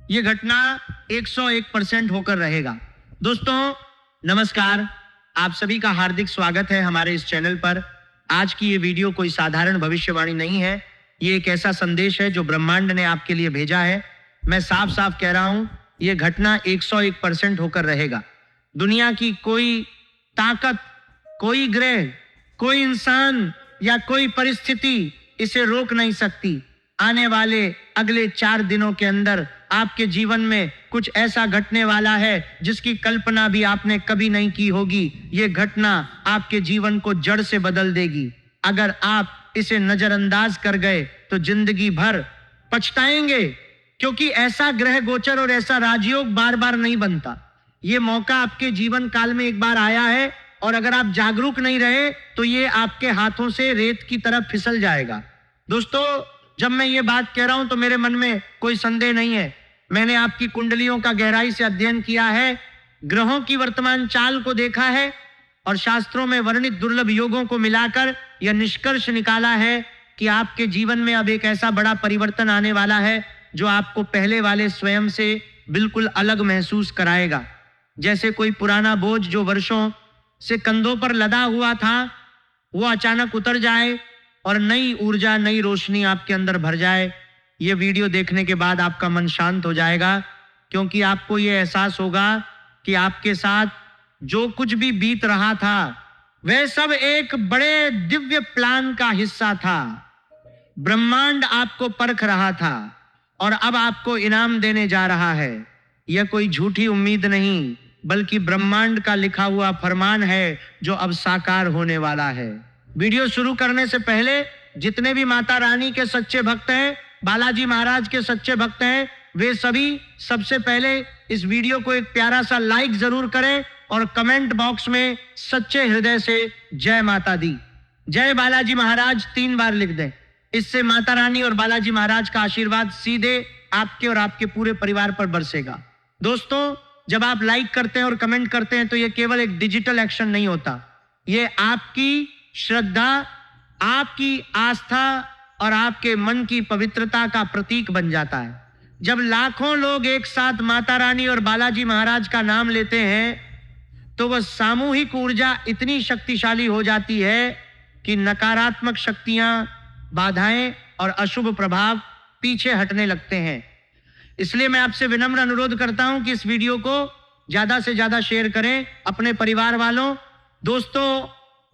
ये घटना 101% होकर रहेगा। दोस्तों नमस्कार, आप सभी का हार्दिक स्वागत है हमारे इस चैनल पर। आज की ये वीडियो कोई साधारण भविष्यवाणी नहीं है, ये एक ऐसा संदेश है जो ब्रह्मांड ने आपके लिए भेजा है। मैं साफ साफ कह रहा हूं, ये घटना 101% होकर रहेगा। दुनिया की कोई ताकत, कोई ग्रह, कोई इंसान या कोई परिस्थिति इसे रोक नहीं सकती। आने वाले अगले 4 दिनों के अंदर आपके जीवन में कुछ ऐसा घटने वाला है जिसकी कल्पना भी आपने कभी नहीं की होगी। ये घटना आपके जीवन को जड़ से बदल देगी। अगर आप इसे नजरअंदाज कर गए तो जिंदगी भर पछताएंगे, क्योंकि ऐसा ग्रह गोचर और ऐसा राजयोग बार बार नहीं बनता। ये मौका आपके जीवन काल में एक बार आया है और अगर आप जागरूक नहीं रहे तो ये आपके हाथों से रेत की तरफ फिसल जाएगा। दोस्तों, जब मैं ये बात कह रहा हूं तो मेरे मन में कोई संदेह नहीं है। मैंने आपकी कुंडलियों का गहराई से अध्ययन किया है, ग्रहों की वर्तमान चाल को देखा है और शास्त्रों में वर्णित दुर्लभ योगों को मिलाकर यह निष्कर्ष निकाला है कि आपके जीवन में अब एक ऐसा बड़ा परिवर्तन आने वाला है जो आपको पहले वाले स्वयं से बिल्कुल अलग महसूस कराएगा। जैसे कोई पुराना बोझ जो वर्षों से कंधों पर लदा हुआ था वो अचानक उतर जाए और नई ऊर्जा, नई रोशनी आपके अंदर भर जाए। ये वीडियो देखने के बाद आपका मन शांत हो जाएगा, क्योंकि आपको ये एहसास होगा कि आपके साथ जो कुछ भी बीत रहा था वह सब एक बड़े दिव्य प्लान का हिस्सा था। ब्रह्मांड आपको परख रहा था और अब आपको इनाम देने जा रहा है। यह कोई झूठी उम्मीद नहीं, बल्कि ब्रह्मांड का लिखा हुआ फरमान है जो अब साकार होने वाला है। वीडियो शुरू करने से पहले जितने भी माता रानी के सच्चे भक्त हैं, बालाजी महाराज के सच्चे भक्त हैं, वे सभी सबसे पहले इस वीडियो को एक प्यारा सा लाइक जरूर करें और कमेंट बॉक्स में सच्चे हृदय से जय माता दी, जय बालाजी महाराज 3 बार लिख दें। इससे माता रानी और बालाजी महाराज का आशीर्वाद सीधे आपके और आपके पूरे परिवार पर बरसेगा। दोस्तों, जब आप लाइक करते हैं और कमेंट करते हैं तो यह केवल एक डिजिटल एक्शन नहीं होता, यह आपकी श्रद्धा, आपकी आस्था और आपके मन की पवित्रता का प्रतीक बन जाता है। जब लाखों लोग एक साथ माता रानी और बालाजी महाराज का नाम लेते हैं तो वह सामूहिक ऊर्जा इतनी शक्तिशाली हो जाती है कि नकारात्मक शक्तियां, बाधाएं और अशुभ प्रभाव पीछे हटने लगते हैं। इसलिए मैं आपसे विनम्र अनुरोध करता हूं कि इस वीडियो को ज्यादा से ज्यादा शेयर करें, अपने परिवार वालों, दोस्तों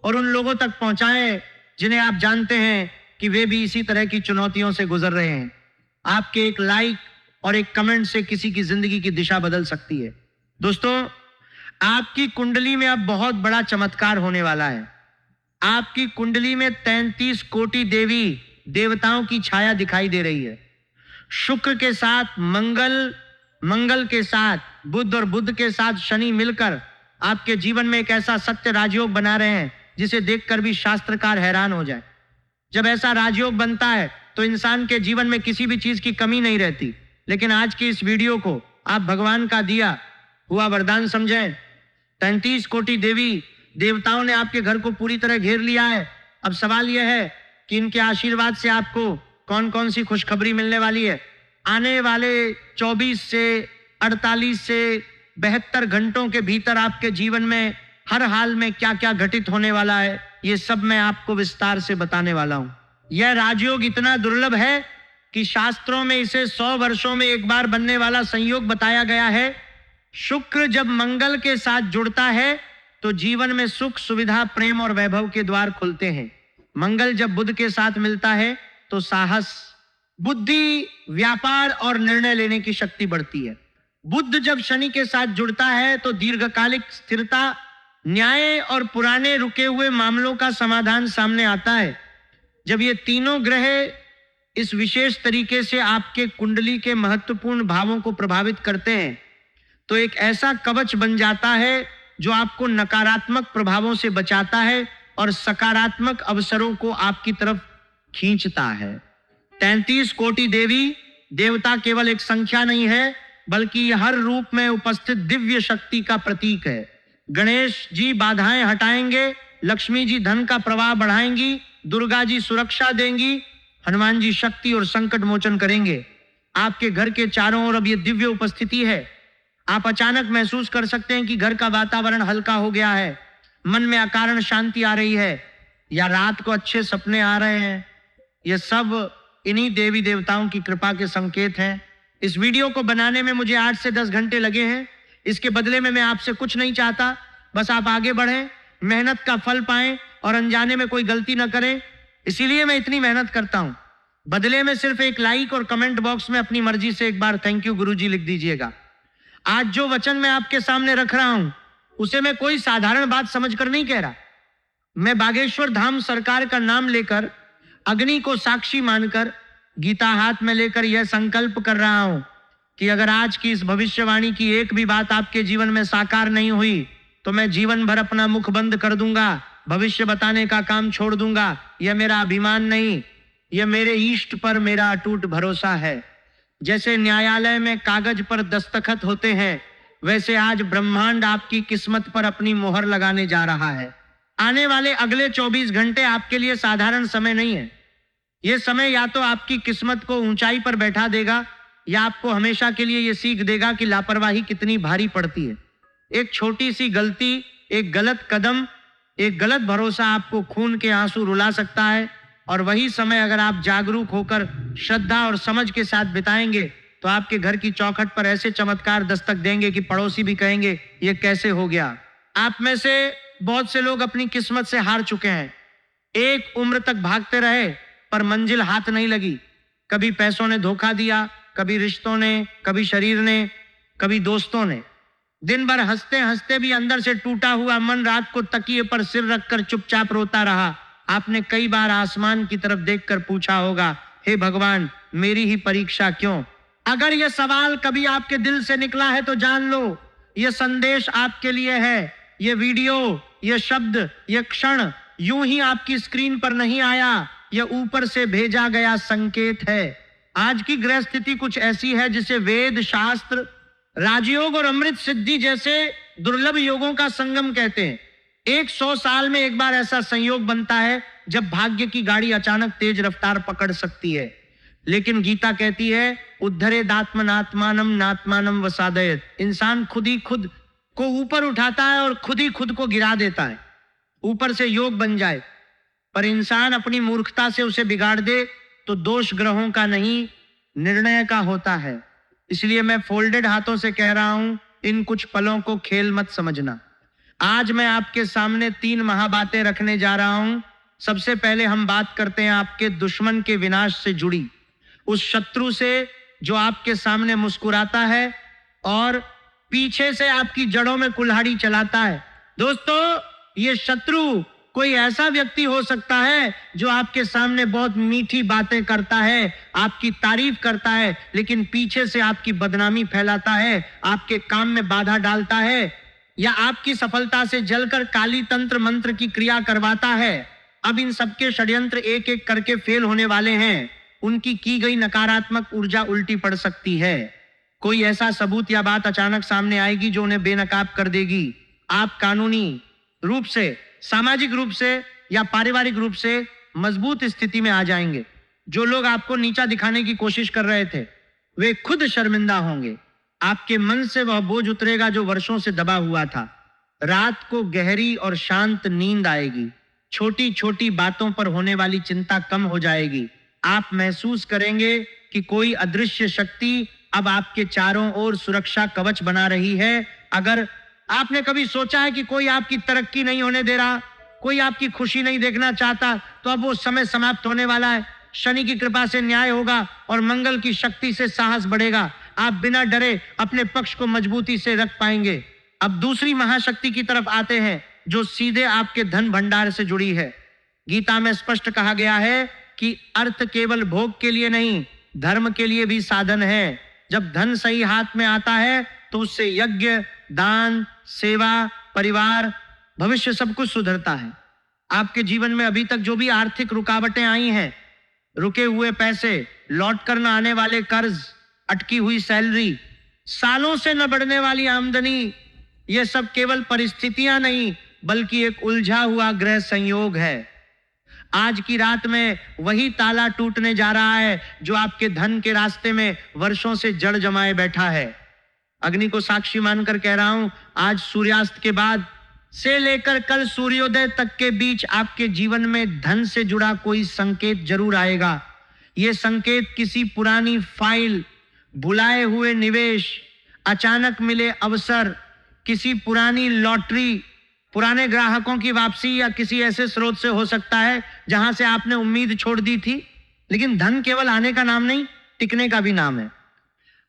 और उन लोगों तक पहुंचाएं जिन्हें आप जानते हैं कि वे भी इसी तरह की चुनौतियों से गुजर रहे हैं। आपके एक लाइक और एक कमेंट से किसी की जिंदगी की दिशा बदल सकती है। दोस्तों, आपकी कुंडली में अब बहुत बड़ा चमत्कार होने वाला है। आपकी कुंडली में 33 कोटि देवी देवताओं की छाया दिखाई दे रही है। शुक्र के साथ मंगल, मंगल के साथ बुध और बुध के साथ शनि मिलकर आपके जीवन में एक ऐसा सत्य राजयोग बना रहे हैं जिसे देखकर भी शास्त्रकार हैरान हो जाए। जब ऐसा राजयोग बनता है तो इंसान के जीवन में किसी भी चीज की कमी नहीं रहती। लेकिन आज की इस वीडियो को आप भगवान का दिया हुआ वरदान समझें। 33 कोटि देवी देवताओं ने आपके घर को पूरी तरह घेर लिया है। अब सवाल यह है कि इनके आशीर्वाद से आपको कौन कौन सी खुशखबरी मिलने वाली है। आने वाले 24 से 48 से 72 घंटों के भीतर आपके जीवन में हर हाल में क्या क्या घटित होने वाला है, ये सब मैं आपको विस्तार से बताने वाला हूं। यह राजयोग इतना दुर्लभ है कि शास्त्रों में इसे 100 वर्षों में एक बार बनने वाला संयोग बताया गया है। शुक्र जब मंगल के साथ जुड़ता है तो जीवन में सुख, सुविधा, प्रेम और वैभव के द्वार खुलते हैं। मंगल जब बुध के साथ मिलता है तो साहस, बुद्धि, व्यापार और निर्णय लेने की शक्ति बढ़ती है। बुध जब शनि के साथ जुड़ता है तो दीर्घकालिक स्थिरता, न्याय और पुराने रुके हुए मामलों का समाधान सामने आता है। जब ये तीनों ग्रह इस विशेष तरीके से आपके कुंडली के महत्वपूर्ण भावों को प्रभावित करते हैं तो एक ऐसा कवच बन जाता है जो आपको नकारात्मक प्रभावों से बचाता है और सकारात्मक अवसरों को आपकी तरफ खींचता है। 33 कोटि देवी देवता केवल एक संख्या नहीं है, बल्कि हर रूप में उपस्थित दिव्य शक्ति का प्रतीक है। गणेश जी बाधाएं हटाएंगे, लक्ष्मी जी धन का प्रवाह बढ़ाएंगी, दुर्गा जी सुरक्षा देंगी, हनुमान जी शक्ति और संकट मोचन करेंगे। आपके घर के चारों ओर अब ये दिव्य उपस्थिति है। आप अचानक महसूस कर सकते हैं कि घर का वातावरण हल्का हो गया है, मन में अकारण शांति आ रही है, या रात को अच्छे सपने आ रहे हैं। ये सब इन्हीं देवी देवताओं की कृपा के संकेत हैं। इस वीडियो को बनाने में मुझे 8 से 10 घंटे लगे हैं। इसके बदले में मैं आपसे कुछ नहीं चाहता, बस आप आगे बढ़ें, मेहनत का फल पाएं और अनजाने में कोई गलती न करें। इसीलिए मैं इतनी मेहनत करता हूं। बदले में सिर्फ एक लाइक और कमेंट बॉक्स में अपनी मर्जी से एक बार थैंक यू गुरुजी लिख दीजिएगा। आज जो वचन मैं आपके सामने रख रहा हूं, उसे मैं कोई साधारण बात समझकर नहीं कह रहा। मैं बागेश्वर धाम सरकार का नाम लेकर, अग्नि को साक्षी मानकर, गीता हाथ में लेकर यह संकल्प कर रहा हूं कि अगर आज की इस भविष्यवाणी की एक भी बात आपके जीवन में साकार नहीं हुई तो मैं जीवन भर अपना मुख बंद कर दूंगा, भविष्य बताने का काम छोड़ दूंगा। यह मेरा अभिमान नहीं, यह मेरे इष्ट पर मेरा अटूट भरोसा है। जैसे न्यायालय में कागज पर दस्तखत होते हैं, वैसे आज ब्रह्मांड आपकी किस्मत पर अपनी मोहर लगाने जा रहा है। आने वाले अगले 24 घंटे आपके लिए साधारण समय नहीं है। यह समय या तो आपकी किस्मत को ऊंचाई पर बैठा देगा, या आपको हमेशा के लिए यह सीख देगा कि लापरवाही कितनी भारी पड़ती है। एक छोटी सी गलती, एक गलत कदम, एक गलत भरोसा आपको खून के आंसू रुला सकता है। और वही समय अगर आप जागरूक होकर श्रद्धा और समझ के साथ बिताएंगे तो आपके घर की चौखट पर ऐसे चमत्कार दस्तक देंगे कि पड़ोसी भी कहेंगे ये कैसे हो गया। आप में से बहुत से लोग अपनी किस्मत से हार चुके हैं। एक उम्र तक भागते रहे पर मंजिल हाथ नहीं लगी। कभी पैसों ने धोखा दिया, कभी रिश्तों ने, कभी शरीर ने, कभी दोस्तों ने। दिन भर हंसते हंसते भी अंदर से टूटा हुआ मन रात को तकिए पर सिर रखकर चुपचाप रोता रहा। आपने कई बार आसमान की तरफ देखकर पूछा होगा, हे भगवान मेरी ही परीक्षा क्यों? अगर यह सवाल कभी आपके दिल से निकला है तो जान लो, यह संदेश आपके लिए है। यह वीडियो, यह शब्द, यह क्षण यूं ही आपकी स्क्रीन पर नहीं आया, यह ऊपर से भेजा गया संकेत है। आज की ग्रह स्थिति कुछ ऐसी है जिसे वेद, शास्त्र, राजयोग और अमृत सिद्धि जैसे दुर्लभ योगों का संगम कहते हैं। 100 साल में एक बार ऐसा संयोग बनता है जब भाग्य की गाड़ी अचानक तेज रफ्तार पकड़ सकती है। लेकिन गीता कहती है, उद्धरेदात्मनात्मानम नात्मानम वसादयत। इंसान खुद ही खुद को ऊपर उठाता है और खुद ही खुद को गिरा देता है। ऊपर से योग बन जाए, पर इंसान अपनी मूर्खता से उसे बिगाड़ दे तो दोष ग्रहों का नहीं, निर्णय का होता है। इसलिए मैं फोल्डेड हाथों से कह रहा हूं, इन कुछ पलों को खेल मत समझना। आज मैं आपके सामने 3 महाबातें रखने जा रहा हूं। सबसे पहले हम बात करते हैं आपके दुश्मन के विनाश से जुड़ी, उस शत्रु से जो आपके सामने मुस्कुराता है और पीछे से आपकी जड़ों में कुल्हाड़ी चलाता है। दोस्तों, ये शत्रु कोई ऐसा व्यक्ति हो सकता है जो आपके सामने बहुत मीठी बातें करता है, आपकी तारीफ करता है, लेकिन पीछे से आपकी बदनामी फैलाता है, आपके काम में बाधा डालता है, या आपकी सफलता से जलकर काली तंत्र मंत्र की क्रिया करवाता है। अब इन सबके षड्यंत्र एक एक करके फेल होने वाले हैं। उनकी की गई नकारात्मक ऊर्जा उल्टी पड़ सकती है। कोई ऐसा सबूत या बात अचानक सामने आएगी जो उन्हें बेनकाब कर देगी। आप कानूनी रूप से, सामाजिक रूप से या पारिवारिक रूप से मजबूत स्थिति में आ जाएंगे। जो लोग आपको नीचा दिखाने की कोशिश कर रहे थे, वे खुद शर्मिंदा होंगे। आपके मन से वह बोझ उतरेगा जो वर्षों से दबा हुआ था। रात को गहरी और शांत नींद आएगी। छोटी छोटी बातों पर होने वाली चिंता कम हो जाएगी। आप महसूस करेंगे कि कोई अदृश्य शक्ति अब आपके चारों ओर सुरक्षा कवच बना रही है। अगर आपने कभी सोचा है कि कोई आपकी तरक्की नहीं होने दे रहा, कोई आपकी खुशी नहीं देखना चाहता, तो अब वो समय समाप्त होने वाला है। शनि की कृपा से न्याय होगा और मंगल की शक्ति से साहस बढ़ेगा। आप बिना डरे अपने पक्ष को मजबूती से रख पाएंगे। अब दूसरी महाशक्ति की तरफ आते हैं जो सीधे आपके धन भंडार से जुड़ी है। गीता में स्पष्ट कहा गया है कि अर्थ केवल भोग के लिए नहीं, धर्म के लिए भी साधन है। जब धन सही हाथ में आता है तो उससे यज्ञ, दान, सेवा, परिवार, भविष्य सब कुछ सुधरता है। आपके जीवन में अभी तक जो भी आर्थिक रुकावटें आई हैं, रुके हुए पैसे, लौट कर न आने वाले कर्ज, अटकी हुई सैलरी, सालों से न बढ़ने वाली आमदनी, ये सब केवल परिस्थितियां नहीं बल्कि एक उलझा हुआ ग्रह संयोग है। आज की रात में वही ताला टूटने जा रहा है जो आपके धन के रास्ते में वर्षों से जड़ जमाए बैठा है। अग्नि को साक्षी मानकर कह रहा हूं, आज सूर्यास्त के बाद से लेकर कल सूर्योदय तक के बीच आपके जीवन में धन से जुड़ा कोई संकेत जरूर आएगा। यह संकेत किसी पुरानी फाइल, भुलाए हुए निवेश, अचानक मिले अवसर, किसी पुरानी लॉटरी, पुराने ग्राहकों की वापसी या किसी ऐसे स्रोत से हो सकता है जहां से आपने उम्मीद छोड़ दी थी। लेकिन धन केवल आने का नाम नहीं, टिकने का भी नाम है।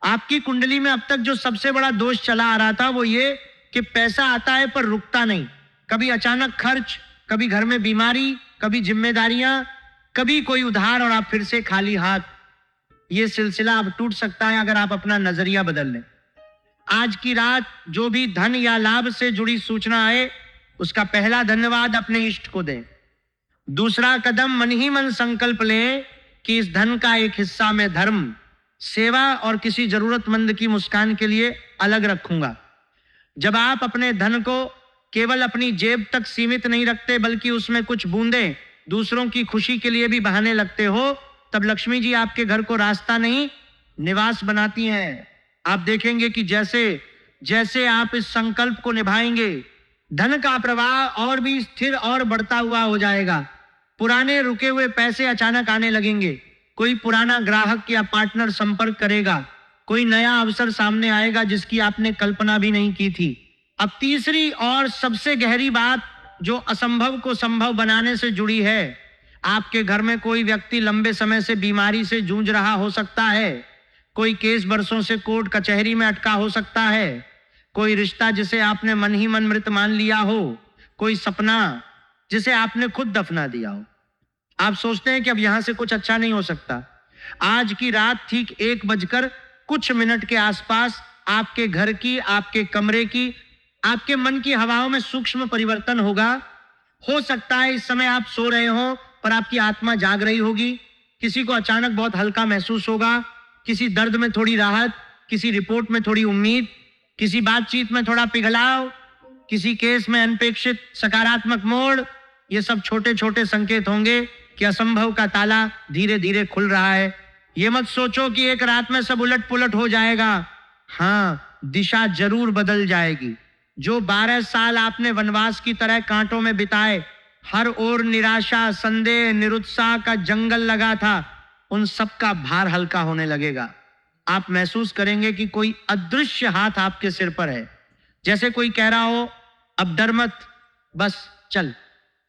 आपकी कुंडली में अब तक जो सबसे बड़ा दोष चला आ रहा था वो ये कि पैसा आता है पर रुकता नहीं। कभी अचानक खर्च, कभी घर में बीमारी, कभी जिम्मेदारियां, कभी कोई उधार और आप फिर से खाली हाथ। ये सिलसिला अब टूट सकता है अगर आप अपना नजरिया बदल लें। आज की रात जो भी धन या लाभ से जुड़ी सूचना आए, उसका पहला धन्यवाद अपने इष्ट को दें। दूसरा कदम मन ही मन संकल्प लें कि इस धन का एक हिस्सा मैं धर्म, सेवा और किसी जरूरतमंद की मुस्कान के लिए अलग रखूंगा। जब आप अपने धन को केवल अपनी जेब तक सीमित नहीं रखते बल्कि उसमें कुछ बूंदें दूसरों की खुशी के लिए भी बहाने लगते हो, तब लक्ष्मी जी आपके घर को रास्ता नहीं निवास बनाती हैं। आप देखेंगे कि जैसे जैसे आप इस संकल्प को निभाएंगे, धन का प्रवाह और भी स्थिर और बढ़ता हुआ हो जाएगा। पुराने रुके हुए पैसे अचानक आने लगेंगे, कोई पुराना ग्राहक या पार्टनर संपर्क करेगा, कोई नया अवसर सामने आएगा जिसकी आपने कल्पना भी नहीं की थी। अब तीसरी और सबसे गहरी बात जो असंभव को संभव बनाने से जुड़ी है, आपके घर में कोई व्यक्ति लंबे समय से बीमारी से जूझ रहा हो सकता है, कोई केस बरसों से कोर्ट कचहरी में अटका हो सकता है, कोई रिश्ता जिसे आपने मन ही मन मृत मान लिया हो, कोई सपना जिसे आपने खुद दफना दिया हो। आप सोचते हैं कि अब यहां से कुछ अच्छा नहीं हो सकता। आज की रात ठीक 1:कुछ के आसपास आपके घर की, आपके कमरे की, आपके मन की हवाओं में सूक्ष्म परिवर्तन होगा। हो सकता है इस समय आप सो रहे हो पर आपकी आत्मा जाग रही होगी। किसी को अचानक बहुत हल्का महसूस होगा, किसी दर्द में थोड़ी राहत, किसी रिपोर्ट में थोड़ी उम्मीद, किसी बातचीत में थोड़ा पिघलाव, किसी केस में अनपेक्षित सकारात्मक मोड़। ये सब छोटे छोटे संकेत होंगे कि असंभव का ताला धीरे धीरे खुल रहा है। ये मत सोचो कि एक रात में सब उलट पुलट हो जाएगा। हाँ, दिशा जरूर बदल जाएगी। जो 12 साल आपने वनवास की तरह कांटों में बिताए, हर ओर निराशा, संदेह, निरुत्साह का जंगल लगा था, उन सब का भार हल्का होने लगेगा। आप महसूस करेंगे कि कोई अदृश्य हाथ आपके सिर पर है, जैसे कोई कह रहा हो अब डर मत, बस चल।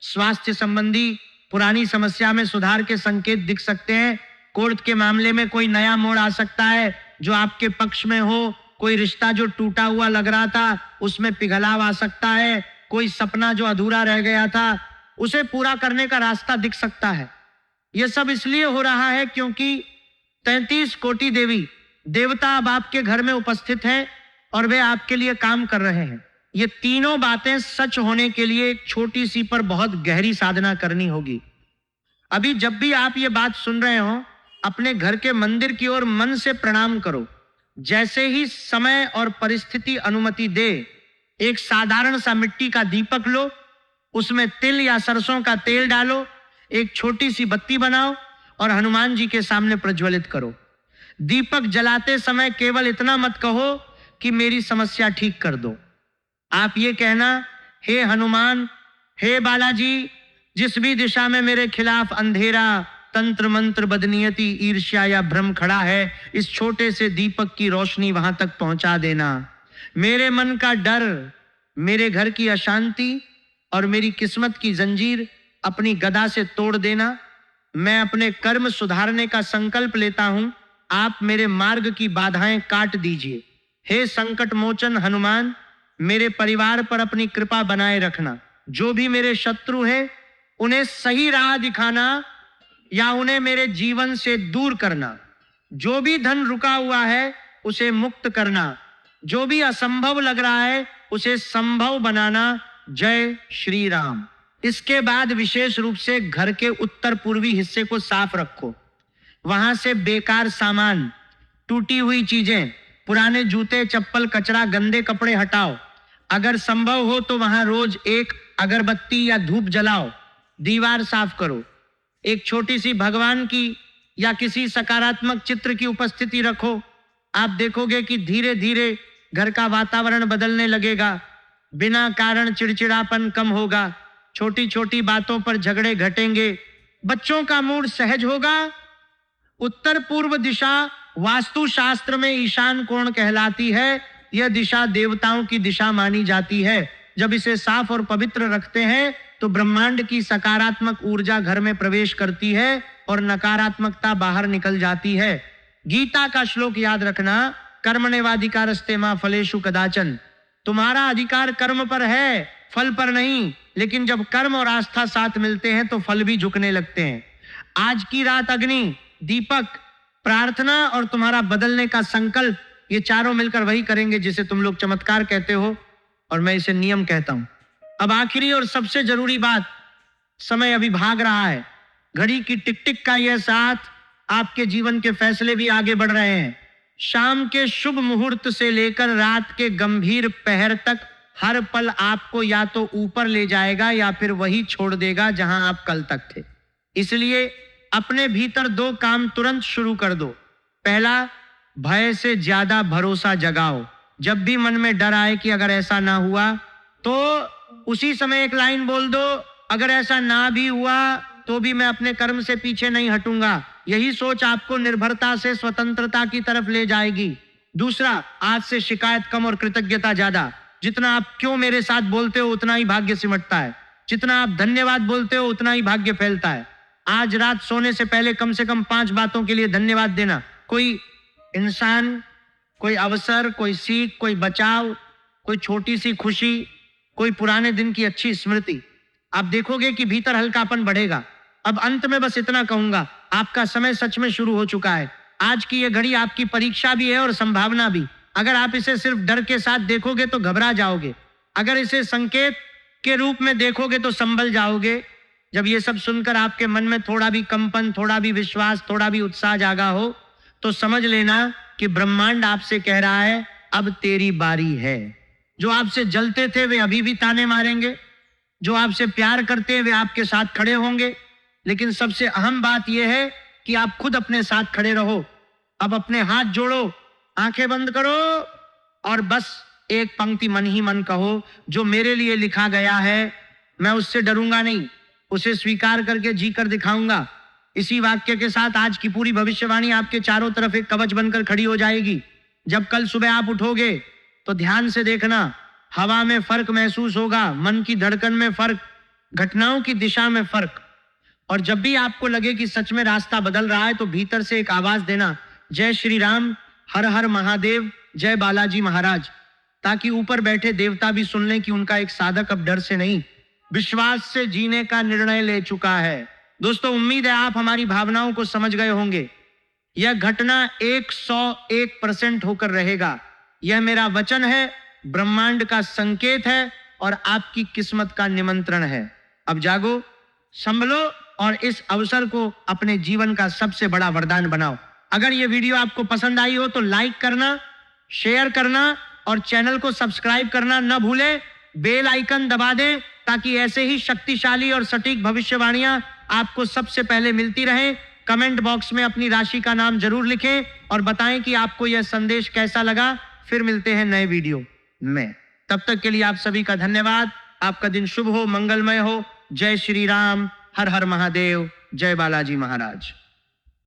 स्वास्थ्य संबंधी पुरानी समस्या में सुधार के संकेत दिख सकते हैं। कोर्ट के मामले में कोई नया मोड़ आ सकता है जो आपके पक्ष में हो। कोई रिश्ता जो टूटा हुआ लग रहा था उसमें पिघलाव आ सकता है। कोई सपना जो अधूरा रह गया था उसे पूरा करने का रास्ता दिख सकता है। यह सब इसलिए हो रहा है क्योंकि 33 कोटि देवी देवता अब आपके घर में उपस्थित हैं और वे आपके लिए काम कर रहे हैं। ये तीनों बातें सच होने के लिए एक छोटी सी पर बहुत गहरी साधना करनी होगी। अभी जब भी आप ये बात सुन रहे हो, अपने घर के मंदिर की ओर मन से प्रणाम करो। जैसे ही समय और परिस्थिति अनुमति दे, एक साधारण सा मिट्टी का दीपक लो, उसमें तिल या सरसों का तेल डालो, एक छोटी सी बत्ती बनाओ और हनुमान जी के सामने प्रज्वलित करो। दीपक जलाते समय केवल इतना मत कहो कि मेरी समस्या ठीक कर दो। आप ये कहना, हे हनुमान, हे बालाजी, जिस भी दिशा में मेरे खिलाफ अंधेरा, तंत्र मंत्र, बदनीयती, ईर्ष्या या भ्रम खड़ा है, इस छोटे से दीपक की रोशनी वहां तक पहुंचा देना। मेरे मन का डर, मेरे घर की अशांति और मेरी किस्मत की जंजीर अपनी गदा से तोड़ देना। मैं अपने कर्म सुधारने का संकल्प लेता हूं, आप मेरे मार्ग की बाधाएं काट दीजिए। हे संकट मोचन हनुमान, मेरे परिवार पर अपनी कृपा बनाए रखना। जो भी मेरे शत्रु हैं उन्हें सही राह दिखाना या उन्हें मेरे जीवन से दूर करना। जो भी धन रुका हुआ है उसे मुक्त करना। जो भी असंभव लग रहा है उसे संभव बनाना। जय श्री राम। इसके बाद विशेष रूप से घर के उत्तर पूर्वी हिस्से को साफ रखो। वहां से बेकार सामान, टूटी हुई चीजें, पुराने जूते, चप्पल, कचरा, गंदे कपड़े हटाओ। अगर संभव हो तो वहां रोज एक अगरबत्ती या धूप जलाओ। दीवार साफ करो, एक छोटी सी भगवान की या किसी सकारात्मक चित्र की उपस्थिति रखो, आप देखोगे कि धीरे धीरे घर का वातावरण बदलने लगेगा। बिना कारण चिड़चिड़ापन कम होगा, छोटी छोटी बातों पर झगड़े घटेंगे, बच्चों का मूड सहज होगा। उत्तर पूर्व दिशा वास्तु शास्त्र में ईशान कोण कहलाती है। यह दिशा देवताओं की दिशा मानी जाती है। जब इसे साफ और पवित्र रखते हैं तो ब्रह्मांड की सकारात्मक ऊर्जा घर में प्रवेश करती है और नकारात्मकता बाहर निकल जाती है। गीता का श्लोक याद रखना, कर्मण्येवाधिकारस्ते मा फलेषु कदाचन। तुम्हारा अधिकार कर्म पर है, फल पर नहीं। लेकिन जब कर्म और आस्था साथ मिलते हैं तो फल भी झुकने लगते हैं। आज की रात अग्नि, दीपक, प्रार्थना और तुम्हारा बदलने का संकल्प, ये चारों मिलकर वही करेंगे जिसे तुम लोग चमत्कार कहते हो और मैं इसे नियम कहता हूं। अब आखिरी और सबसे जरूरी बात, समय अभी भाग रहा है। घड़ी की टिक टिक का यह साथ आपके जीवन के फैसले भी आगे बढ़ रहे हैं। शाम के शुभ मुहूर्त से लेकर रात के गंभीर पहर तक हर पल आपको या तो ऊपर ले जाएगा या फिर वही छोड़ देगा जहां आप कल तक थे। इसलिए अपने भीतर दो काम तुरंत शुरू कर दो। पहला, भय से ज्यादा भरोसा जगाओ। जब भी मन में डर आए कि अगर ऐसा ना हुआ तो उसी समय एक लाइन बोल दो, अगर ऐसा ना भी हुआ तो भी मैं अपने कर्म से पीछे नहीं हटूंगा। यही सोच आपको निर्भरता से स्वतंत्रता की तरफ ले जाएगी। दूसरा, आज से शिकायत कम और कृतज्ञता ज्यादा। जितना आप क्यों मेरे साथ बोलते हो उतना ही भाग्य सिमटता है। जितना आप धन्यवाद बोलते हो उतना ही भाग्य फैलता है। आज रात सोने से पहले कम से कम 5 बातों के लिए धन्यवाद देना। कोई इंसान, कोई अवसर, कोई सीख, कोई बचाव, कोई छोटी सी खुशी, कोई पुराने दिन की अच्छी स्मृति। आप देखोगे कि भीतर हल्कापन बढ़ेगा। अब अंत में बस इतना कहूंगा, आपका समय सच में शुरू हो चुका है। आज की यह घड़ी आपकी परीक्षा भी है और संभावना भी। अगर आप इसे सिर्फ डर के साथ देखोगे तो घबरा जाओगे। अगर इसे संकेत के रूप में देखोगे तो संभल जाओगे। जब ये सब सुनकर आपके मन में थोड़ा भी कंपन, थोड़ा भी विश्वास, थोड़ा भी उत्साह जागा हो तो समझ लेना कि ब्रह्मांड आपसे कह रहा है अब तेरी बारी है। जो आपसे जलते थे वे अभी भी ताने मारेंगे, जो आपसे प्यार करते हैं वे आपके साथ खड़े होंगे। लेकिन सबसे अहम बात यह है कि आप खुद अपने साथ खड़े रहो। अब अपने हाथ जोड़ो, आंखें बंद करो और बस एक पंक्ति मन ही मन कहो, जो मेरे लिए लिखा गया है मैं उससे डरूंगा नहीं, उसे स्वीकार करके जी कर दिखाऊंगा। इसी वाक्य के साथ आज की पूरी भविष्यवाणी आपके चारों तरफ एक कवच बनकर खड़ी हो जाएगी। जब कल सुबह आप उठोगे तो ध्यान से देखना, हवा में फर्क महसूस होगा, मन की धड़कन में फर्क, घटनाओं की दिशा में फर्क। और जब भी आपको लगे कि सच में रास्ता बदल रहा है तो भीतर से एक आवाज देना, जय श्री राम, हर हर महादेव, जय बालाजी महाराज, ताकि ऊपर बैठे देवता भी सुन लें कि उनका एक साधक अब डर से नहीं, विश्वास से जीने का निर्णय ले चुका है। दोस्तों, उम्मीद है आप हमारी भावनाओं को समझ गए होंगे। यह घटना 101% होकर रहेगा। यह मेरा वचन है, ब्रह्मांड का संकेत है और आपकी किस्मत का निमंत्रण है। अब जागो, संभलो और इस अवसर को अपने जीवन का सबसे बड़ा वरदान बनाओ। अगर यह वीडियो आपको पसंद आई हो तो लाइक करना, शेयर करना और चैनल को सब्सक्राइब करना न भूलें। बेल आइकन दबा दें ताकि ऐसे ही शक्तिशाली और सटीक भविष्यवाणियां आपको सबसे पहले मिलती रहें। कमेंट बॉक्स में अपनी राशि का नाम जरूर लिखें और बताएं कि आपको यह संदेश कैसा लगा। फिर मिलते हैं नए वीडियो में। तब तक के लिए आप सभी का धन्यवाद। आपका दिन शुभ हो, मंगलमय हो। जय श्री राम, हर हर महादेव, जय बालाजी महाराज।